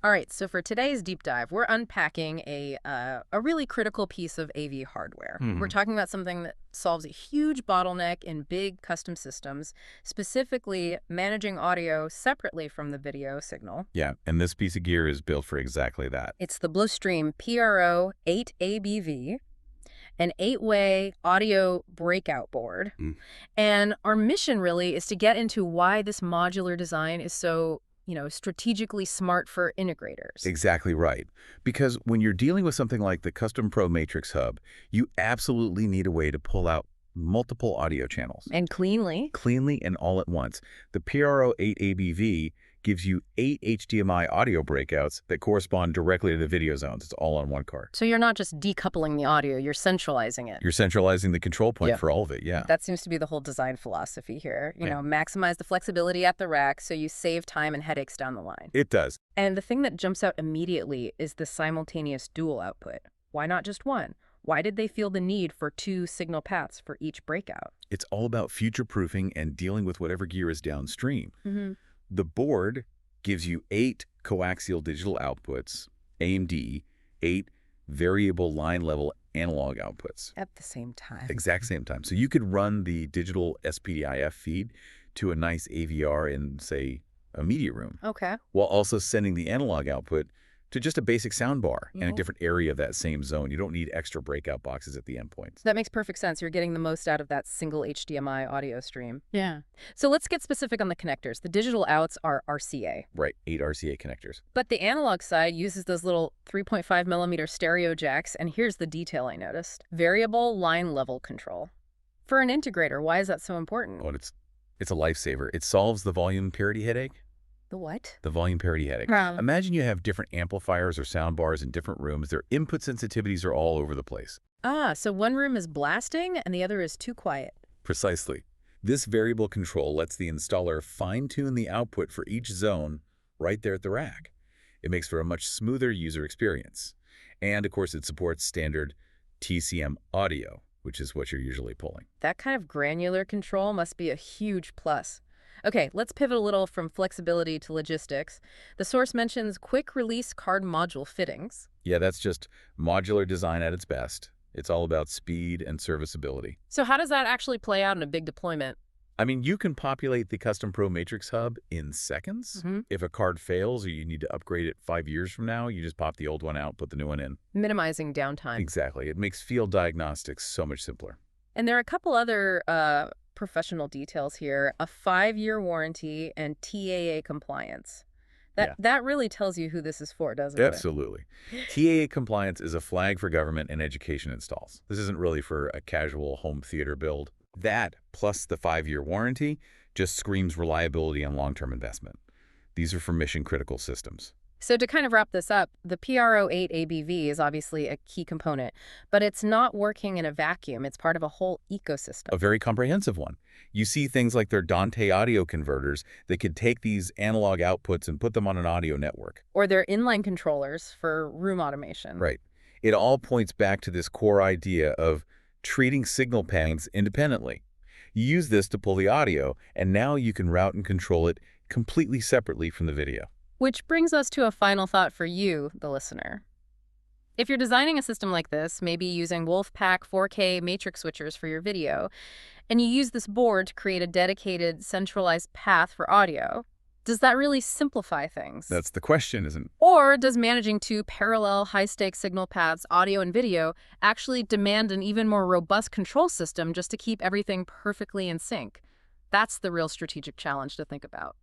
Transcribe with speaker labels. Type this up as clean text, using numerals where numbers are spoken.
Speaker 1: All right, so for today's deep dive, we're unpacking a really critical piece of AV hardware. We're talking about something that solves a huge bottleneck in big custom systems, specifically managing audio separately from the video signal.
Speaker 2: Yeah, and this piece of gear is built for exactly that.
Speaker 1: It's the Blustream PRO-8ABV, an 8-way audio breakout board. And our mission really is to get into why this modular design is so strategically smart for integrators.
Speaker 2: Exactly right. Because when you're dealing with something like the Custom Pro Matrix Hub, you absolutely need a way to pull out multiple audio channels.
Speaker 1: And cleanly.
Speaker 2: Cleanly and all at once. The PRO-8ABV gives you 8 HDMI audio breakouts that correspond directly to the video zones. It's all on one card.
Speaker 1: So you're not just decoupling the audio, you're centralizing it.
Speaker 2: You're centralizing the control point for all of it, yeah.
Speaker 1: That seems to be the whole design philosophy here. You know,
Speaker 2: Yeah.
Speaker 1: maximize the flexibility at the rack so you save time and headaches down the line.
Speaker 2: It does.
Speaker 1: And the thing that jumps out immediately is the simultaneous dual output. Why not just one? Why did they feel the need for 2 signal paths for each breakout?
Speaker 2: It's all about future-proofing and dealing with whatever gear is downstream. The board gives you 8 coaxial digital outputs, AMD, 8 variable line level analog outputs.
Speaker 1: At the same time.
Speaker 2: Exact same time. So you could run the digital SPDIF feed to a nice AVR in, say, a media room.
Speaker 1: Okay.
Speaker 2: While also sending the analog output to just a basic sound bar in a different area of that same zone. You don't need extra breakout boxes at the endpoints.
Speaker 1: That makes perfect sense. You're getting the most out of that single HDMI audio stream.
Speaker 3: Yeah.
Speaker 1: So let's get specific on the connectors. The digital outs are RCA.
Speaker 2: Right, 8 RCA connectors.
Speaker 1: But the analog side uses those little 3.5 millimeter stereo jacks, and here's the detail I noticed. Variable line level control. For an integrator, why is that so important?
Speaker 2: Oh, it's a lifesaver. It solves the volume parity headache.
Speaker 1: The what?
Speaker 2: The volume parity headache. Imagine you have different amplifiers or sound bars in different rooms. Their input sensitivities are all over the place.
Speaker 1: Ah, so one room is blasting and the other is too quiet.
Speaker 2: Precisely. This variable control lets the installer fine-tune the output for each zone right there at the rack. It makes for a much smoother user experience. And, of course, it supports standard TCM audio, which is what you're usually pulling.
Speaker 1: That kind of granular control must be a huge plus. Okay, let's pivot a little from flexibility to logistics. The source mentions quick-release card module fittings.
Speaker 2: Yeah, that's just modular design at its best. It's all about speed and serviceability.
Speaker 1: So how does that actually play out in a big deployment?
Speaker 2: I mean, you can populate the Custom Pro Matrix Hub in seconds. If a card fails or you need to upgrade it 5 years from now, you just pop the old one out, put the new one in.
Speaker 1: Minimizing downtime.
Speaker 2: Exactly. It makes field diagnostics so much simpler.
Speaker 1: And there are a couple other professional details here. A 5-year warranty and TAA compliance. That really tells you who this is for, doesn't it?
Speaker 2: Absolutely. TAA compliance is a flag for government and education installs. This isn't really for a casual home theater build. That, plus the 5-year warranty, just screams reliability and long-term investment. These are for mission-critical systems.
Speaker 1: So to kind of wrap this up, the PRO-8ABV is obviously a key component, but it's not working in a vacuum. It's part of a whole ecosystem.
Speaker 2: A very comprehensive one. You see things like their Dante audio converters that could take these analog outputs and put them on an audio network.
Speaker 1: Or their inline controllers for room automation.
Speaker 2: Right. It all points back to this core idea of treating signal paths independently. You use this to pull the audio, and now you can route and control it completely separately from the video.
Speaker 1: Which brings us to a final thought for you, the listener. If you're designing a system like this, maybe using Wolfpack 4K matrix switchers for your video, and you use this board to create a dedicated, centralized path for audio, does that really simplify things?
Speaker 2: That's the question, isn't it?
Speaker 1: Or does managing 2 parallel high-stakes signal paths, audio and video, actually demand an even more robust control system just to keep everything perfectly in sync? That's the real strategic challenge to think about.